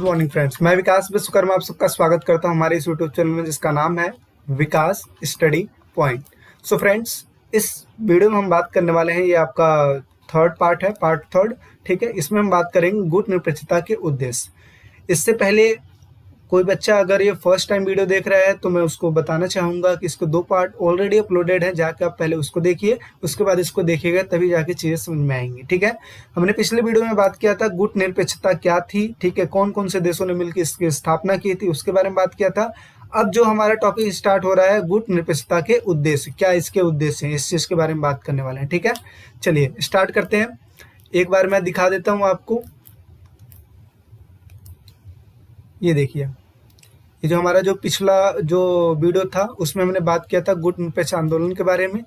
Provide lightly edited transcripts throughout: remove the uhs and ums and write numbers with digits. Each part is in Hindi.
मॉर्निंग फ्रेंड्स, मैं विकास विश्वकर्मा आप सबका स्वागत करता हूं हमारे इस यूट्यूब चैनल में जिसका नाम है विकास स्टडी पॉइंट। सो फ्रेंड्स, इस वीडियो में हम बात करने वाले हैं, ये आपका थर्ड पार्ट है, पार्ट थर्ड। ठीक है, इसमें हम बात करेंगे गुट निरपेक्षता के उद्देश्य। इससे पहले कोई बच्चा अगर ये फर्स्ट टाइम वीडियो देख रहा है तो मैं उसको बताना चाहूँगा कि इसको 2 पार्ट ऑलरेडी अपलोडेड है, जाके आप पहले उसको देखिए, उसके बाद इसको देखिएगा, तभी जाके चीज़ें समझ में आएंगी। ठीक है, हमने पिछले वीडियो में बात किया था गुट निरपेक्षता क्या थी, ठीक है, कौन कौन से देशों ने मिलकर इसकी स्थापना की थी, उसके बारे में बात किया था। अब जो हमारा टॉपिक स्टार्ट हो रहा है गुट निरपेक्षता के उद्देश्य, क्या इसके उद्देश्य हैं, इस चीज़ के बारे में बात करने वाले हैं। ठीक है, चलिए स्टार्ट करते हैं। एक बार मैं दिखा देता हूँ आपको, ये देखिए, ये जो हमारा जो पिछला जो वीडियो था उसमें हमने बात किया था गुट निरपेक्ष आंदोलन के बारे में,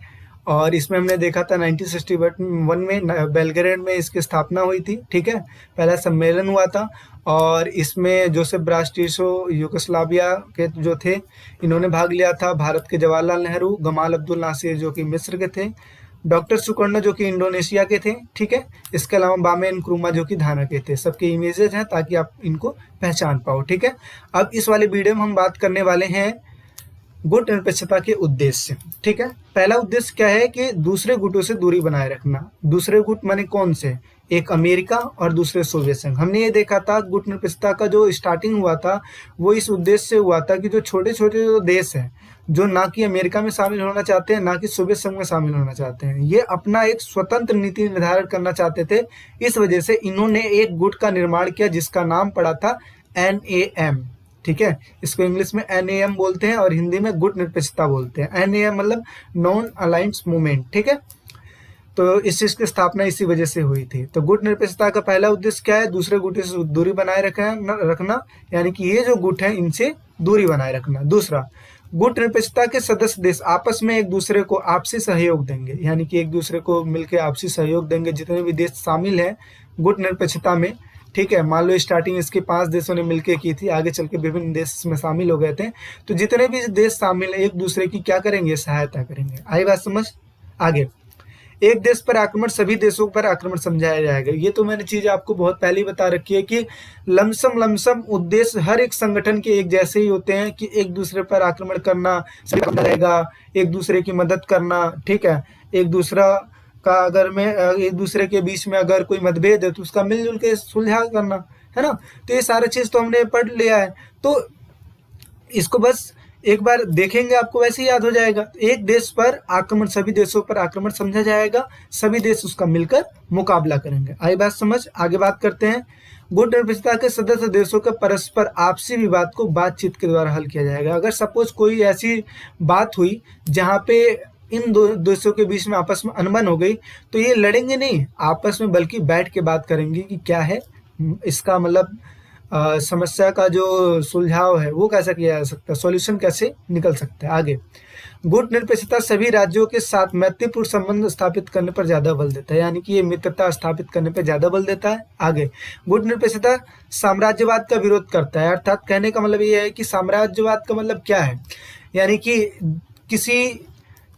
और इसमें हमने देखा था 1961 में बेलग्रेड में इसकी स्थापना हुई थी। ठीक है, पहला सम्मेलन हुआ था और इसमें जोसेफ ब्रास टिटो यूगोस्लाविया के जो थे इन्होंने भाग लिया था, भारत के जवाहरलाल नेहरू, गमाल अब्दुल नासिर जो कि मिस्र के थे, डॉक्टर सुकर्णो जो कि इंडोनेशिया के थे। ठीक है, इसके अलावा बामे नक्रुमा जो कि घाना के थे। सबके इमेजेस हैं ताकि आप इनको पहचान पाओ। ठीक है, अब इस वाले वीडियो में हम बात करने वाले हैं गुट निरपेक्षता के उद्देश्य। ठीक है, पहला उद्देश्य क्या है कि दूसरे गुटों से दूरी बनाए रखना। दूसरे गुट माने कौन से? एक अमेरिका और दूसरे सोवियत संघ। हमने ये देखा था गुट निरपेक्षता का जो स्टार्टिंग हुआ था वो इस उद्देश्य से हुआ था कि जो छोटे छोटे जो देश हैं, जो ना कि अमेरिका में शामिल होना चाहते हैं ना कि सोवियत संघ में शामिल होना चाहते हैं, ये अपना एक स्वतंत्र नीति निर्धारण करना चाहते थे। इस वजह से इन्होंने एक गुट का निर्माण किया जिसका नाम पड़ा था NAM। ठीक है, इसको इंग्लिश में NAM बोलते हैं और हिंदी में गुट निरपेक्षता बोलते हैं। NAM मतलब नॉन अलायंस मूवमेंट। ठीक है, तो इस चीज की स्थापना इसी वजह से हुई थी। तो गुट निरपेक्षता का पहला उद्देश्य क्या है? दूसरे गुट से दूरी बनाए रखना, यानी कि ये जो गुट है इनसे दूरी बनाए रखना। दूसरा, गुट निरपेक्षता के सदस्य देश आपस में एक दूसरे को आपसी सहयोग देंगे, यानी कि एक दूसरे को मिलकर आपसी सहयोग देंगे। जितने भी देश शामिल हैं गुट निरपेक्षता में, ठीक है, मान लो स्टार्टिंग इसके 5 देशों ने मिलकर की थी, आगे चल के विभिन्न देश इसमें शामिल हो गए थे, तो जितने भी देश शामिल हैं एक दूसरे की क्या करेंगे? सहायता करेंगे। आई बात समझ? आगे, एक देश पर आक्रमण सभी देशों पर आक्रमण समझाया जाएगा। ये तो मैंने चीज आपको बहुत पहले ही बता रखी है कि लमसम उद्देश्य हर एक संगठन के एक जैसे ही होते हैं कि एक दूसरे पर आक्रमण करना रहेगा, एक दूसरे की मदद करना। ठीक है, एक दूसरा का अगर में एक दूसरे के बीच में अगर कोई मतभेद है तो उसका मिलजुल के सुलझा करना, है ना। तो ये सारा चीज तो हमने पढ़ लिया है, तो इसको बस एक बार देखेंगे आपको वैसे ही याद हो जाएगा। एक देश पर आक्रमण सभी देशों पर आक्रमण समझा जाएगा, सभी देश उसका मिलकर मुकाबला करेंगे। आई बात समझ? आगे बात करते हैं। गुट निरपेक्षता के सदस्य देशों के परस्पर आपसी विवाद को बातचीत के द्वारा हल किया जाएगा। अगर सपोज कोई ऐसी बात हुई जहाँ पे इन दो देशों के बीच में आपस में अनबन हो गई, तो ये लड़ेंगे नहीं आपस में, बल्कि बैठ के बात करेंगे कि क्या है इसका मतलब समस्या का जो सुलझाव है वो कैसे किया जा सकता है, सॉल्यूशन कैसे निकल सकता है। आगे, गुट निरपेक्षता सभी राज्यों के साथ मैत्रीपूर्ण संबंध स्थापित करने पर ज्यादा बल देता है, यानी कि ये मित्रता स्थापित करने पर ज्यादा बल देता है। आगे, गुट निरपेक्षता साम्राज्यवाद का विरोध करता है, अर्थात कहने का मतलब ये है कि साम्राज्यवाद का मतलब क्या है, यानी कि किसी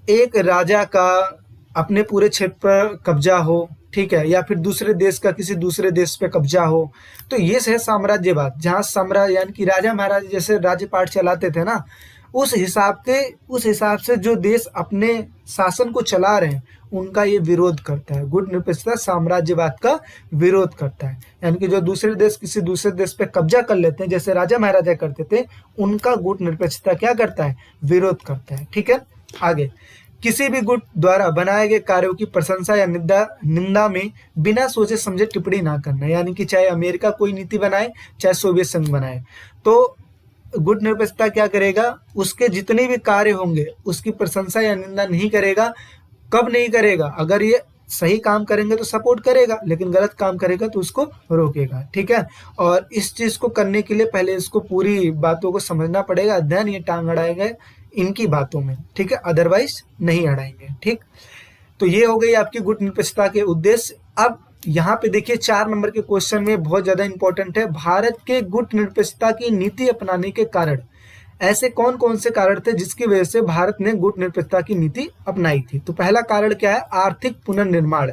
एक राजा का अपने पूरे क्षेत्र पर कब्जा हो, ठीक है, या फिर दूसरे देश का किसी दूसरे देश पे कब्जा हो, तो ये है साम्राज्यवाद। जहाँ साम्राज्य यानी कि राजा महाराजा जैसे राज्यपाट चलाते थे ना, उस हिसाब से जो देश अपने शासन को चला रहे हैं उनका ये विरोध करता है। गुट निरपेक्षता साम्राज्यवाद का विरोध करता है, यानी कि जो दूसरे देश किसी दूसरे देश पे कब्जा कर लेते हैं जैसे राजा महाराजा करते थे, उनका गुट निरपेक्षता क्या करता है? विरोध करता है। ठीक है, आगे, किसी भी गुट द्वारा बनाए गए कार्यों की प्रशंसा या निंदा में बिना सोचे समझे टिप्पणी ना करना, यानी कि चाहे अमेरिका कोई नीति बनाए चाहे सोवियत संघ बनाए, तो गुट निरपेक्षता क्या करेगा? उसके जितने भी कार्य होंगे उसकी प्रशंसा या निंदा नहीं करेगा। कब नहीं करेगा? अगर ये सही काम करेंगे तो सपोर्ट करेगा, लेकिन गलत काम करेगा तो उसको रोकेगा। ठीक है, और इस चीज को करने के लिए पहले इसको पूरी बातों को समझना पड़ेगा, देन ये टांग अड़ाएंगे इनकी बातों में, ठीक है, अदरवाइज नहीं अड़ाएंगे। ठीक, तो ये हो गई आपकी गुट निरपेक्षता के उद्देश्य। अब यहाँ पे देखिए 4 नंबर के क्वेश्चन में बहुत ज्यादा इंपॉर्टेंट है, भारत के गुट निरपेक्षता की नीति अपनाने के कारण ऐसे कौन कौन से कारण थे जिसकी वजह से भारत ने गुट निरपेक्षता की नीति अपनाई थी। तो पहला कारण क्या है? आर्थिक पुनर्निर्माण।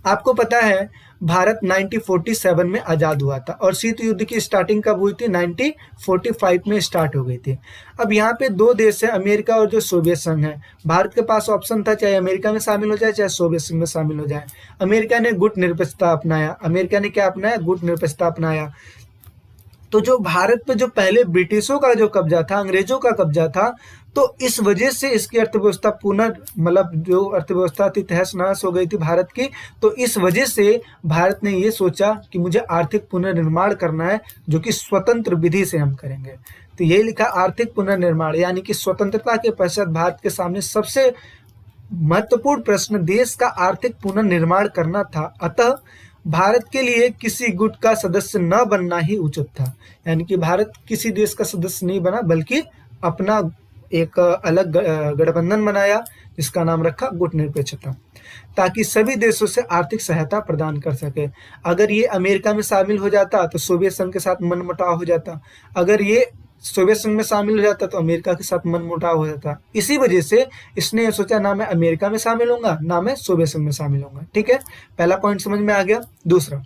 आपको पता है भारत 1947 में आज़ाद हुआ था और शीत युद्ध की स्टार्टिंग कब हुई थी? 1945 में स्टार्ट हो गई थी। अब यहाँ पे दो देश है, अमेरिका और जो सोवियत संघ है। भारत के पास ऑप्शन था चाहे अमेरिका में शामिल हो जाए चाहे सोवियत संघ में शामिल हो जाए। अमेरिका ने गुट निरपेक्षता अपनाया। अमेरिका ने क्या अपनाया? गुट निरपेक्षता अपनाया। तो जो भारत पे जो पहले ब्रिटिशों का जो कब्जा था, अंग्रेजों का कब्जा था, तो इस वजह से इसकी अर्थव्यवस्था मतलब जो अर्थव्यवस्था थी तहस नहस हो गई थी भारत की। तो इस वजह से भारत ने ये सोचा कि मुझे आर्थिक पुनर्निर्माण करना है, जो कि स्वतंत्र विधि से हम करेंगे। तो यही लिखा आर्थिक पुनर्निर्माण, यानी कि स्वतंत्रता के पश्चात भारत के सामने सबसे महत्वपूर्ण प्रश्न देश का आर्थिक पुनर्निर्माण करना था। अतः भारत के लिए किसी गुट का सदस्य न बनना ही उचित था। यानी कि भारत किसी देश का सदस्य नहीं बना, बल्कि अपना एक अलग गठबंधन बनाया जिसका नाम रखा गुट निरपेक्षता, ताकि सभी देशों से आर्थिक सहायता प्रदान कर सके। अगर ये अमेरिका में शामिल हो जाता तो सोवियत संघ के साथ मनमुटाव हो जाता, अगर ये सोवियत संघ में शामिल हो जाता तो अमेरिका के साथ मनमुटाव हो जाता। इसी वजह से इसने ये सोचा ना मैं अमेरिका में शामिल होऊंगा ना मैं सोवियत संघ में शामिल होऊंगा। ठीक है, पहला पॉइंट समझ में आ गया। दूसरा,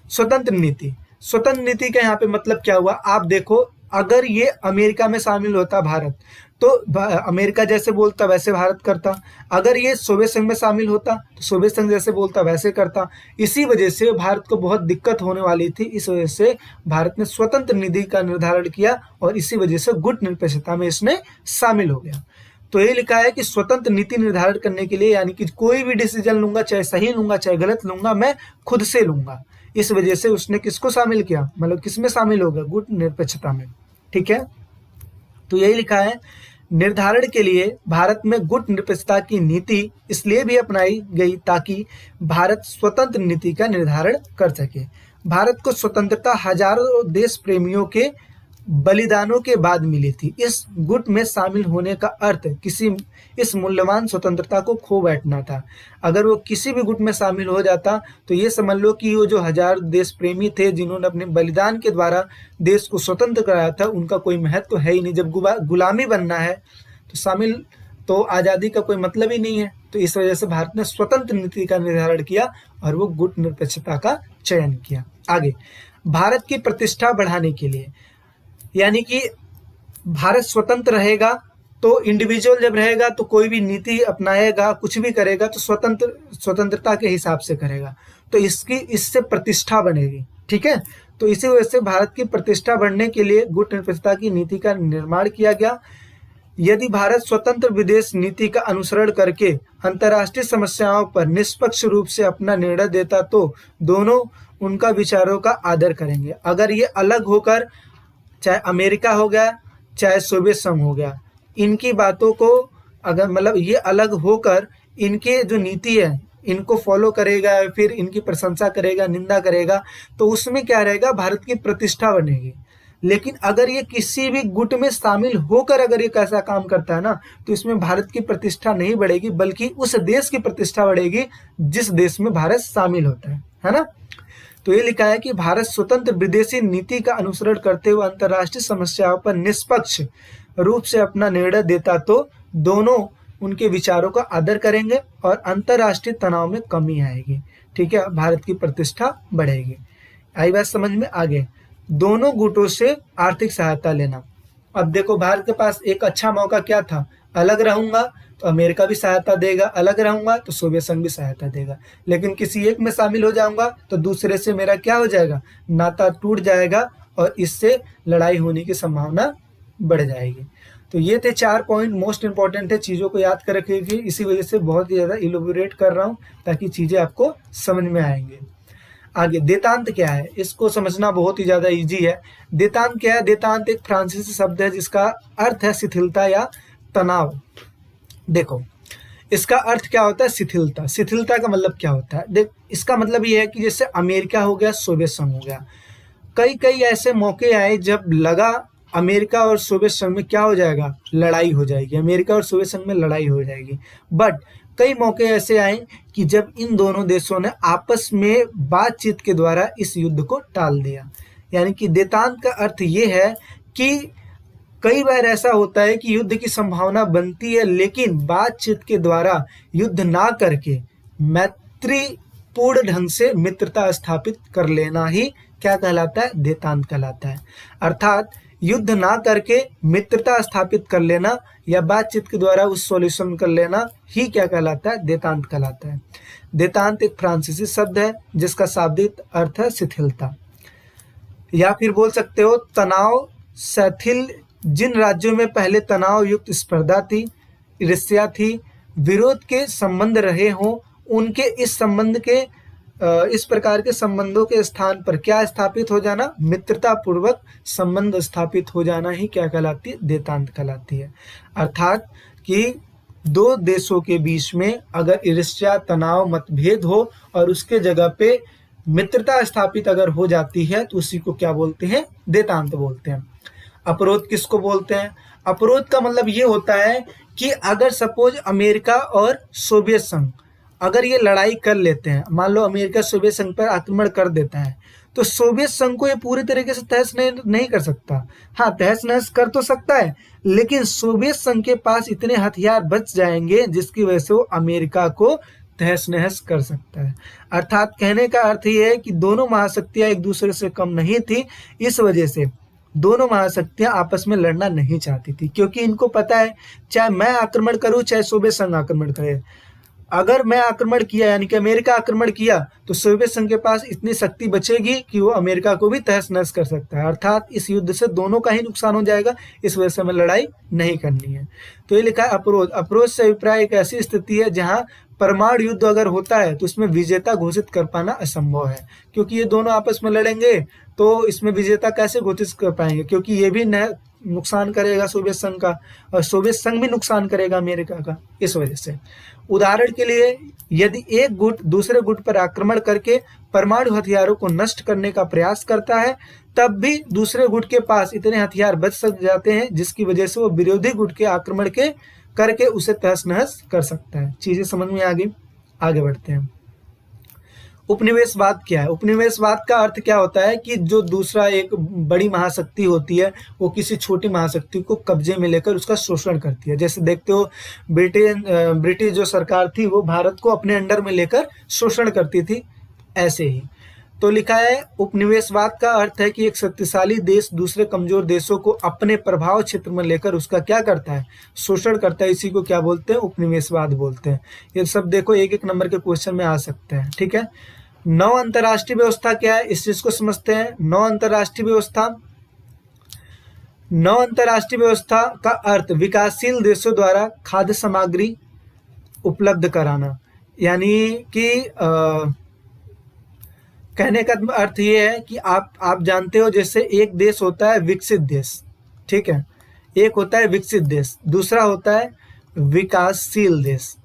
स्वतंत्र नीति। स्वतंत्र नीति का यहाँ पे मतलब क्या हुआ? आप देखो, अगर ये अमेरिका में शामिल होता भारत, तो अमेरिका जैसे बोलता वैसे भारत करता। अगर ये सोवियत संघ में शामिल होता तो सोवियत संघ जैसे बोलता वैसे करता। इसी वजह से भारत को बहुत दिक्कत होने वाली थी। इस वजह से भारत ने स्वतंत्र नीति का निर्धारण किया और इसी वजह से गुट निरपेक्षता में इसने शामिल हो गया। तो ये लिखा है कि स्वतंत्र नीति निर्धारण करने के लिए, यानी कि कोई भी डिसीजन लूंगा, चाहे सही लूंगा चाहे गलत लूंगा, मैं खुद से लूंगा। इस वजह से उसने किसको शामिल किया? मतलब किसमें शामिल हो गया? गुट निरपेक्षता में। ठीक है, तो यही लिखा है निर्धारण के लिए भारत में गुट निरपेक्षता की नीति इसलिए भी अपनाई गई ताकि भारत स्वतंत्र नीति का निर्धारण कर सके। भारत को स्वतंत्रता हजारों देश प्रेमियों के बलिदानों के बाद मिली थी। इस गुट में शामिल होने का अर्थ किसी इस मूल्यवान स्वतंत्रता को खो बैठना था। अगर वो किसी भी गुट में शामिल हो जाता तो ये समझ लो कि वो जो हजार देश प्रेमी थे जिन्होंने अपने बलिदान के द्वारा देश को स्वतंत्र कराया था, उनका कोई महत्व तो है ही नहीं। जब गुलामी बनना है तो शामिल तो आज़ादी का कोई मतलब ही नहीं है। तो इस वजह से भारत ने स्वतंत्र नीति का निर्धारण किया और वो गुट निरपेक्षता का चयन किया। आगे, भारत की प्रतिष्ठा बढ़ाने के लिए, यानी कि भारत स्वतंत्र रहेगा तो इंडिविजुअल जब रहेगा तो कोई भी नीति अपनाएगा, कुछ भी करेगा तो स्वतंत्रता के हिसाब से करेगा, तो इससे प्रतिष्ठा बनेगी। ठीक है, तो इसी वजह से भारत की प्रतिष्ठा बढ़ने के लिए गुट निरपेक्षता की नीति का निर्माण किया गया। यदि भारत स्वतंत्र विदेश नीति का अनुसरण करके अंतर्राष्ट्रीय समस्याओं पर निष्पक्ष रूप से अपना निर्णय देता तो दोनों उनका विचारों का आदर करेंगे। अगर ये अलग होकर, चाहे अमेरिका हो गया चाहे सोवियत संघ हो गया, इनकी बातों को अगर मतलब ये अलग होकर इनके जो नीति है इनको फॉलो करेगा या फिर इनकी प्रशंसा करेगा, निंदा करेगा, तो उसमें क्या रहेगा? भारत की प्रतिष्ठा बनेगी। लेकिन अगर ये किसी भी गुट में शामिल होकर अगर ये कैसा काम करता है ना, तो इसमें भारत की प्रतिष्ठा नहीं बढ़ेगी, बल्कि उस देश की प्रतिष्ठा बढ़ेगी जिस देश में भारत शामिल होता है ना। तो ये लिखा है कि भारत स्वतंत्र विदेशी नीति का अनुसरण करते हुए अंतर्राष्ट्रीय समस्याओं पर निष्पक्ष रूप से अपना निर्णय देता तो दोनों उनके विचारों का आदर करेंगे और अंतर्राष्ट्रीय तनाव में कमी आएगी। ठीक है, भारत की प्रतिष्ठा बढ़ेगी। आई बात समझ में? आगे, दोनों गुटों से आर्थिक सहायता लेना। अब देखो, भारत के पास एक अच्छा मौका क्या था? अलग रहूंगा तो अमेरिका भी सहायता देगा, अलग रहूंगा तो सोवियत संघ भी सहायता देगा। लेकिन किसी एक में शामिल हो जाऊंगा तो दूसरे से मेरा क्या हो जाएगा? नाता टूट जाएगा और इससे लड़ाई होने की संभावना बढ़ जाएगी। तो ये थे 4 पॉइंट, मोस्ट इंपॉर्टेंट है, चीज़ों को याद कर रखिए। इसी वजह से बहुत ही ज़्यादा इलोबोरेट कर रहा हूँ ताकि चीज़ें आपको समझ में आएंगे। आगे, देतांत क्या है? इसको समझना बहुत ही ज़्यादा इजी है। देतांत क्या है? देतांत एक फ्रांसीसी शब्द है जिसका अर्थ है शिथिलता या तनाव। देखो, इसका अर्थ क्या होता है? शिथिलता। शिथिलता का मतलब क्या होता है? देख, इसका मतलब ये है कि जैसे अमेरिका हो गया, सोवियत संघ हो गया, कई ऐसे मौके आए जब लगा अमेरिका और सोवियत संघ में क्या हो जाएगा? लड़ाई हो जाएगी, अमेरिका और सोवियत संघ में लड़ाई हो जाएगी। बट कई मौके ऐसे आए कि जब इन दोनों देशों ने आपस में बातचीत के द्वारा इस युद्ध को टाल दिया। यानी कि देतांत का अर्थ ये है कि कई बार ऐसा होता है कि युद्ध की संभावना बनती है, लेकिन बातचीत के द्वारा युद्ध ना करके मैत्री पूर्ण ढंग से मित्रता स्थापित कर लेना ही क्या कहलाता है, देतांत कहलाता है। अर्थात युद्ध ना करके मित्रता स्थापित कर लेना या बातचीत के द्वारा उस सॉल्यूशन कर लेना ही क्या कहलाता है, देतांत कहलाता है। देतांत एक फ्रांसीसी शब्द है जिसका शाब्दिक अर्थ है शिथिलता, या फिर बोल सकते हो तनाव शिथिल। जिन राज्यों में पहले तनाव युक्त स्पर्धा थी, ईर्ष्या थी, विरोध के संबंध रहे हों, उनके इस प्रकार के संबंधों के स्थान पर क्या स्थापित हो जाना, मित्रता पूर्वक संबंध स्थापित हो जाना ही क्या कहलाती है, देतांत कहलाती है। अर्थात कि दो देशों के बीच में अगर ईर्ष्या, तनाव, मतभेद हो और उसके जगह पे मित्रता स्थापित अगर हो जाती है तो उसी को क्या बोलते हैं, देतांत बोलते हैं। अपरोध किसको बोलते हैं? अपरोध का मतलब ये होता है कि अगर सपोज अमेरिका और सोवियत संघ अगर ये लड़ाई कर लेते हैं, मान लो अमेरिका सोवियत संघ पर आक्रमण कर देता है, तो सोवियत संघ को ये पूरी तरीके से तहस नहीं कर सकता। हाँ, तहस नहस कर तो सकता है, लेकिन सोवियत संघ के पास इतने हथियार बच जाएंगे जिसकी वजह से वो अमेरिका को तहस नहस कर सकता है। अर्थात कहने का अर्थ ये है कि दोनों महाशक्तियां एक दूसरे से कम नहीं थी, इस वजह से दोनों महाशक्तियां आपस में लड़ना नहीं चाहती थी, क्योंकि इनको पता है चाहे मैं आक्रमण करूं चाहे सोवियत संघ आक्रमण करे, अगर मैं आक्रमण किया यानी कि अमेरिका आक्रमण किया तो सोवियत संघ के पास इतनी शक्ति बचेगी कि वो अमेरिका को भी तहस नहस कर सकता है। अर्थात इस युद्ध से दोनों का ही नुकसान हो जाएगा, इस वजह से हमें लड़ाई नहीं करनी है। तो ये लिखा है अपरोध। अपरोध से अभिप्राय एक ऐसी स्थिति है जहां परमाणु युद्ध अगर होता है तो उसमें विजेता घोषित कर पाना असंभव है, क्योंकि ये दोनों आपस में लड़ेंगे तो इसमें विजेता कैसे घोषित कर पाएंगे, क्योंकि ये भी नुकसान करेगा सोवियत संघ का और सोवियत संघ भी नुकसान करेगा अमेरिका का। इस वजह से उदाहरण के लिए यदि एक गुट दूसरे गुट पर आक्रमण करके परमाणु हथियारों को नष्ट करने का प्रयास करता है, तब भी दूसरे गुट के पास इतने हथियार बच सक जाते हैं जिसकी वजह से वो विरोधी गुट के आक्रमण के करके उसे तहस नहस कर सकता है। चीजें समझ में आगे बढ़ते हैं। उपनिवेशवाद क्या है? उपनिवेशवाद का अर्थ क्या होता है कि जो दूसरा एक बड़ी महाशक्ति होती है वो किसी छोटी महाशक्ति को कब्जे में लेकर उसका शोषण करती है। जैसे देखते हो ब्रिटिश जो सरकार थी वो भारत को अपने अंडर में लेकर शोषण करती थी, ऐसे ही। तो लिखा है उपनिवेशवाद का अर्थ है कि एक शक्तिशाली देश दूसरे कमजोर देशों को अपने प्रभाव क्षेत्र में लेकर उसका क्या करता है, शोषण करता है। इसी को क्या बोलते हैं, उपनिवेशवाद बोलते हैं। ये सब देखो एक एक नंबर के क्वेश्चन में आ सकते हैं, ठीक है। नौ अंतरराष्ट्रीय व्यवस्था क्या है, इस चीज को समझते हैं। नौ अंतरराष्ट्रीय व्यवस्था का अर्थ विकासशील देशों द्वारा खाद्य सामग्री उपलब्ध कराना, यानी कि कहने का अर्थ ये है कि आप जानते हो जैसे एक देश होता है विकसित देश, ठीक है, एक होता है विकसित देश, दूसरा होता है विकासशील देश।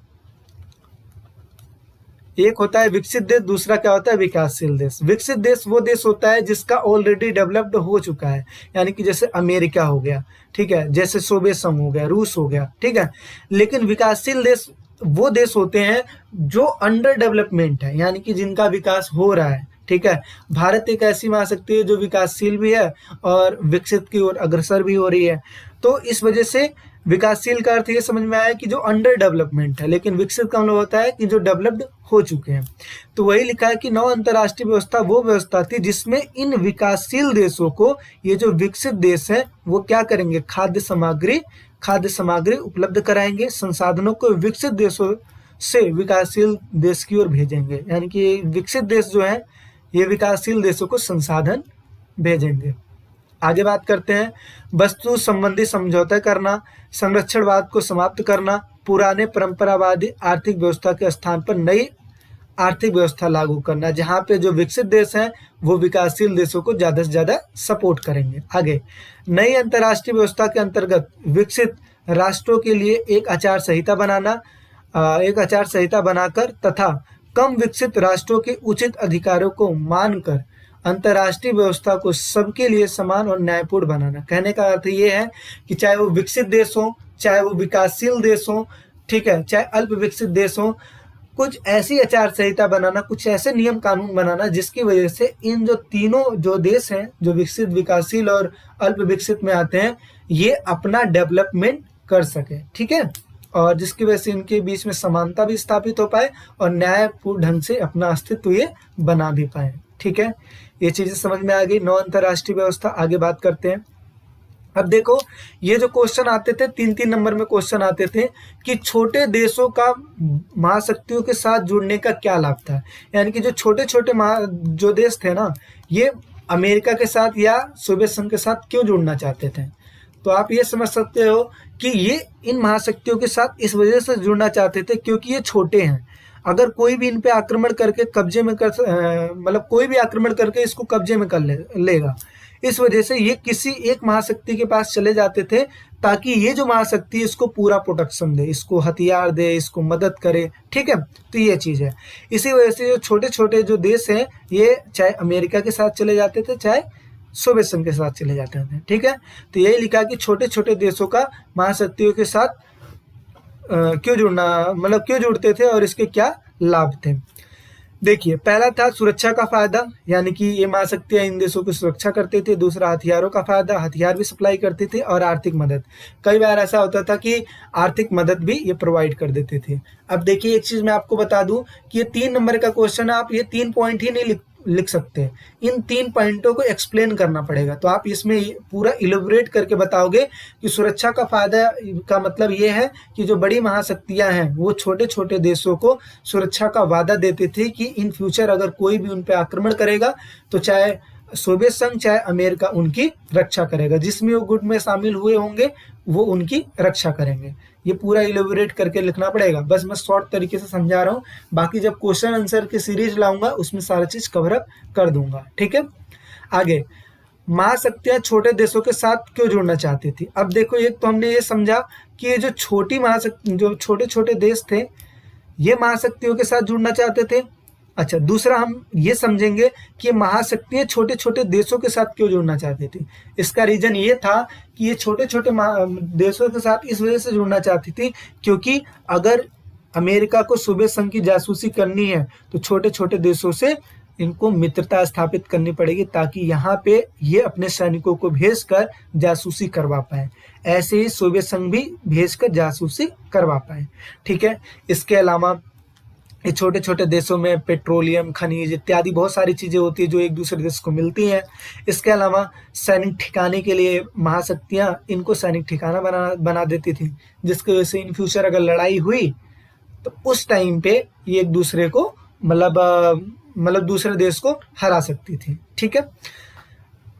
एक होता है विकसित देश, दूसरा क्या होता है, विकासशील देश। विकसित देश वो देश होता है जिसका ऑलरेडी डेवलप्ड हो चुका है, यानी कि जैसे अमेरिका हो गया, ठीक है, जैसे सोवियत संघ हो गया, रूस हो गया, ठीक है। लेकिन विकासशील देश वो देश होते हैं जो अंडर डेवलपमेंट है, यानी कि जिनका विकास हो रहा है, ठीक है। भारत एक ऐसी महाशक्ति है जो विकासशील भी है और विकसित की ओर अग्रसर भी हो रही है। तो इस वजह से विकासशील का अर्थ ये समझ में आया कि जो अंडर डेवलपमेंट है, लेकिन विकसित का मतलब होता है कि जो डेवलप्ड हो चुके हैं। तो वही लिखा है कि नौ अंतरराष्ट्रीय व्यवस्था वो व्यवस्था थी जिसमें इन विकासशील देशों को ये जो विकसित देश है वो क्या करेंगे, खाद्य सामग्री उपलब्ध कराएंगे, संसाधनों को विकसित देशों से विकासशील देश की ओर भेजेंगे, यानी कि विकसित देश जो है ये विकासशील देशों को संसाधन भेजेंगे। आगे बात करते हैं, वस्तु संबंधी समझौता करना, संरक्षणवाद को समाप्त करना, पुराने परंपरावादी आर्थिक व्यवस्था के स्थान पर नई आर्थिक व्यवस्था लागू करना, जहां पे जो विकसित देश हैं वो विकासशील देशों को ज्यादा से ज्यादा सपोर्ट करेंगे। आगे, नई अंतर्राष्ट्रीय व्यवस्था के अंतर्गत विकसित राष्ट्रों के लिए एक आचार संहिता बनाकर तथा कम विकसित राष्ट्रों के उचित अधिकारों को मानकर अंतर्राष्ट्रीय व्यवस्था को सबके लिए समान और न्यायपूर्ण बनाना। कहने का अर्थ ये है कि चाहे वो विकसित देश हो, चाहे वो विकासशील देश हो, ठीक है, चाहे अल्प विकसित देश हो, कुछ ऐसी आचार संहिता बनाना, कुछ ऐसे नियम कानून बनाना जिसकी वजह से इन जो तीनों जो देश हैं, जो विकसित, विकासशील और अल्प विकसित में आते हैं, ये अपना डेवलपमेंट कर सके, ठीक है। और जिसकी वजह से इनके बीच में समानता भी स्थापित हो पाए और न्यायपूर्ण ढंग से अपना अस्तित्व ये बना भी पाए। ठीक है, ये चीजें समझ में आ गई। 9 अंतरराष्ट्रीय व्यवस्था, आगे बात करते हैं। अब देखो, ये जो क्वेश्चन आते थे 3-3 नंबर में क्वेश्चन आते थे कि छोटे देशों का महाशक्तियों के साथ जुड़ने का क्या लाभ था। यानी कि जो छोटे छोटे जो देश थे ना, ये अमेरिका के साथ या सोवियत संघ के साथ क्यों जुड़ना चाहते थे। तो आप ये समझ सकते हो कि ये इन महाशक्तियों के साथ इस वजह से जुड़ना चाहते थे क्योंकि ये छोटे हैं। अगर कोई भी इन पे आक्रमण करके कब्जे में मतलब कोई भी आक्रमण करके इसको कब्जे में कर लेगा, इस वजह से ये किसी एक महाशक्ति के पास चले जाते थे ताकि ये जो महाशक्ति है इसको पूरा प्रोटेक्शन दे, इसको हथियार दे, इसको मदद करे। ठीक है, तो ये चीज है। इसी वजह से जो छोटे छोटे जो देश हैं ये चाहे अमेरिका के साथ चले जाते थे, चाहे सोवियत संघ के साथ चले जाते थे। ठीक है, तो यही लिखा कि छोटे छोटे देशों का महाशक्तियों के साथ क्यों जुड़ना, मतलब क्यों जुड़ते थे और इसके क्या लाभ थे। देखिए, पहला था सुरक्षा का फायदा, यानी कि ये महाशक्तियां इन देशों की सुरक्षा करते थे। दूसरा हथियारों का फायदा, हथियार भी सप्लाई करते थे। और आर्थिक मदद, कई बार ऐसा होता था कि आर्थिक मदद भी ये प्रोवाइड कर देते थे। अब देखिए, एक चीज मैं आपको बता दूं कि ये 3 नंबर का क्वेश्चन है, आप ये 3 पॉइंट ही नहीं लिख सकते, इन 3 पॉइंटों को एक्सप्लेन करना पड़ेगा। तो आप इसमें पूरा इलेबोरेट करके बताओगे कि सुरक्षा का फायदा का मतलब ये है कि जो बड़ी महाशक्तियां हैं वो छोटे छोटे देशों को सुरक्षा का वादा देते थे कि इन फ्यूचर अगर कोई भी उन पे आक्रमण करेगा तो चाहे सोवियत संघ चाहे अमेरिका उनकी रक्षा करेगा, जिसमें वो गुट में शामिल हुए होंगे वो उनकी रक्षा करेंगे। ये पूरा इलेबोरेट करके लिखना पड़ेगा। बस मैं शॉर्ट तरीके से समझा रहा हूँ, बाकी जब क्वेश्चन आंसर की सीरीज लाऊंगा उसमें सारा चीज कवर अप कर दूंगा। ठीक है, आगे महाशक्तियां छोटे देशों के साथ क्यों जुड़ना चाहती थी। अब देखो, एक तो हमने ये समझा कि ये जो छोटी महाशक्ति, जो छोटे छोटे देश थे ये महाशक्तियों के साथ जुड़ना चाहते थे। अच्छा, दूसरा हम ये समझेंगे कि महाशक्तियां छोटे छोटे देशों के साथ क्यों जुड़ना चाहती थी। इसका रीजन ये था कि ये छोटे छोटे देशों के साथ इस वजह से जुड़ना चाहती थी क्योंकि अगर अमेरिका को सोवियत संघ की जासूसी करनी है तो छोटे छोटे देशों से इनको मित्रता स्थापित करनी पड़ेगी ताकि यहाँ पे ये अपने सैनिकों को भेजकर जासूसी करवा पाए। ऐसे ही सोवियत संघ भी भेजकर जासूसी करवा पाए। ठीक है, इसके अलावा ये छोटे छोटे देशों में पेट्रोलियम, खनिज इत्यादि बहुत सारी चीजें होती है जो एक दूसरे देश को मिलती हैं। इसके अलावा सैनिक ठिकाने के लिए महाशक्तियां इनको सैनिक ठिकाना बना देती थी, जिसकी वजह से इन फ्यूचर अगर लड़ाई हुई तो उस टाइम पे ये एक दूसरे को मतलब दूसरे देश को हरा सकती थी। ठीक है,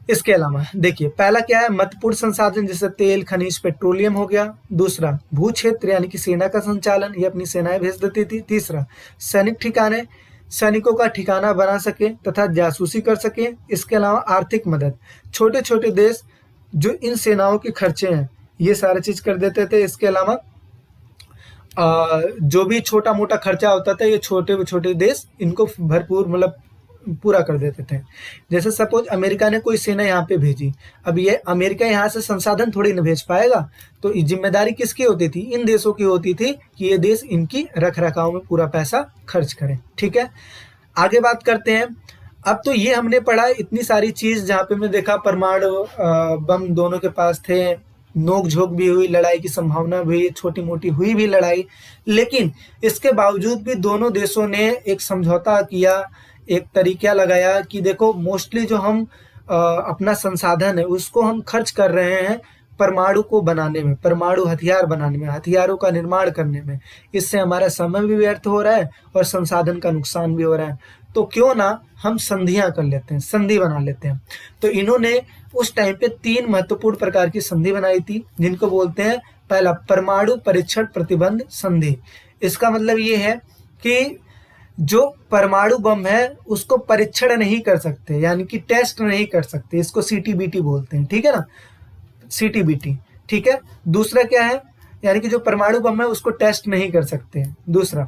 इसके अलावा देखिए, पहला क्या है, महत्वपूर्ण संसाधन जैसे तेल, खनिज, पेट्रोलियम हो गया। दूसरा भू क्षेत्र यानी कि सेना का संचालन, ये अपनी सेनाएं भेज देती थी। तीसरा सैनिक ठिकाने, सैनिकों का ठिकाना बना सके तथा जासूसी कर सके। इसके अलावा आर्थिक मदद, छोटे छोटे देश जो इन सेनाओं के खर्चे हैं ये सारा चीज कर देते थे। इसके अलावा जो भी छोटा मोटा खर्चा होता था ये छोटे छोटे देश इनको भरपूर मतलब पूरा कर देते थे। जैसे सपोज अमेरिका ने कोई सेना यहाँ पे भेजी, अब ये अमेरिका यहाँ से संसाधन थोड़ी न भेज पाएगा, तो जिम्मेदारी किसकी होती थी, इन देशों की होती थी कि ये देश इनकी रख रखाव में पूरा पैसा खर्च करें। ठीक है, आगे बात करते हैं। अब तो ये हमने पढ़ा इतनी सारी चीज जहाँ पे हमने देखा परमाणु बम दोनों के पास थे, नोक झोंक भी हुई, लड़ाई की संभावना भी छोटी मोटी हुई भी लड़ाई, लेकिन इसके बावजूद भी दोनों देशों ने एक समझौता किया, एक तरीका लगाया कि देखो मोस्टली जो हम अपना संसाधन है उसको हम खर्च कर रहे हैं परमाणु को बनाने में, परमाणु हथियार बनाने में, हथियारों का निर्माण करने में। इससे हमारा समय भी व्यर्थ हो रहा है और संसाधन का नुकसान भी हो रहा है, तो क्यों ना हम संधियां कर लेते हैं, संधि बना लेते हैं। तो इन्होंने उस टाइम पे 3 महत्वपूर्ण प्रकार की संधि बनाई थी, जिनको बोलते हैं पहला परमाणु परीक्षण प्रतिबंध संधि। इसका मतलब ये है कि जो परमाणु बम है उसको परीक्षण नहीं कर सकते, यानी कि टेस्ट नहीं कर सकते, इसको CTBT बोलते हैं। ठीक है ना, CTBT। ठीक है, दूसरा क्या है, यानी कि जो परमाणु बम है उसको टेस्ट नहीं कर सकते। दूसरा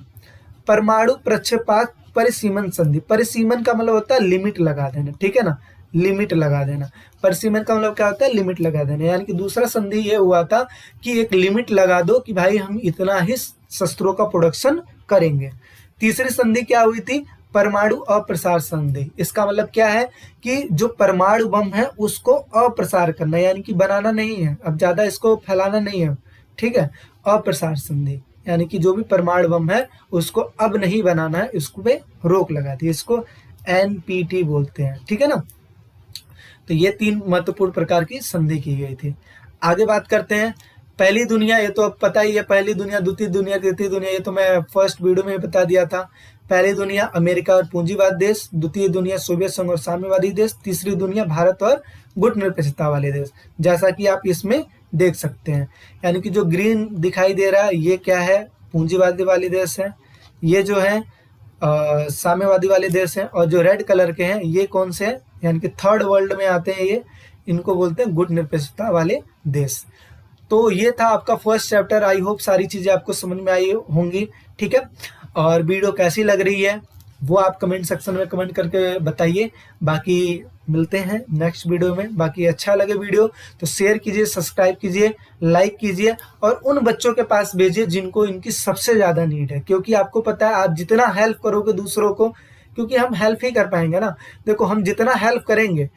परमाणु प्रक्षेपात परिसीमन संधि। परिसीमन का मतलब होता है लिमिट लगा देना। ठीक है ना, लिमिट लगा देना। परिसीमन का मतलब क्या होता है, लिमिट लगा देना। यानी कि दूसरा संधि ये हुआ था कि एक लिमिट लगा दो कि भाई हम इतना ही शस्त्रों का प्रोडक्शन करेंगे। तीसरी संधि क्या हुई थी, परमाणु अप्रसार संधि। इसका मतलब क्या है कि जो परमाणु बम है उसको अप्रसार करना, यानी कि बनाना नहीं है, अब ज्यादा इसको फैलाना नहीं है। ठीक है, अप्रसार संधि, यानी कि जो भी परमाणु बम है उसको अब नहीं बनाना है, इसको पे रोक लगा दी, इसको NPT बोलते हैं, ठीक है ना। तो ये 3 महत्वपूर्ण प्रकार की संधि की गई थी। आगे बात करते हैं पहली दुनिया। ये तो अब पता ही है, पहली दुनिया, द्वितीय दुनिया, तृतीय दुनिया, ये तो मैं फर्स्ट वीडियो में बता दिया था। पहली दुनिया अमेरिका और पूंजीवाद देश, द्वितीय दुनिया सोवियत संघ और साम्यवादी देश, तीसरी दुनिया भारत और गुट निरपेक्षता वाले देश, जैसा कि आप इसमें देख सकते हैं। यानी कि जो ग्रीन दिखाई दे रहा है ये क्या है, पूंजीवादी वाले देश है, ये जो है साम्यवादी वाले देश हैं, और जो रेड कलर के हैं ये कौन से हैं, यानी कि थर्ड वर्ल्ड में आते हैं ये, इनको बोलते हैं गुट निरपेक्षता वाले देश। तो ये था आपका फर्स्ट चैप्टर। आई होप सारी चीज़ें आपको समझ में आई होंगी, ठीक है। और वीडियो कैसी लग रही है वो आप कमेंट सेक्शन में कमेंट करके बताइए। बाकी मिलते हैं नेक्स्ट वीडियो में। बाकी अच्छा लगे वीडियो तो शेयर कीजिए, सब्सक्राइब कीजिए, लाइक कीजिए, और उन बच्चों के पास भेजिए जिनको इनकी सबसे ज़्यादा नीड है। क्योंकि आपको पता है आप जितना हेल्प करोगे दूसरों को, क्योंकि हम हेल्प ही कर पाएंगे ना। देखो हम जितना हेल्प करेंगे,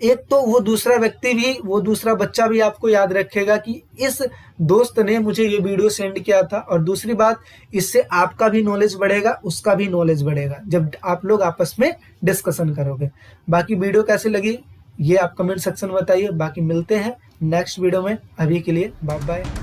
एक तो वो दूसरा व्यक्ति भी, वो दूसरा बच्चा भी आपको याद रखेगा कि इस दोस्त ने मुझे ये वीडियो सेंड किया था, और दूसरी बात इससे आपका भी नॉलेज बढ़ेगा, उसका भी नॉलेज बढ़ेगा जब आप लोग आपस में डिस्कशन करोगे। बाकी वीडियो कैसी लगी ये आप कमेंट सेक्शन में बताइए। बाकी मिलते हैं नेक्स्ट वीडियो में। अभी के लिए बाय बाय।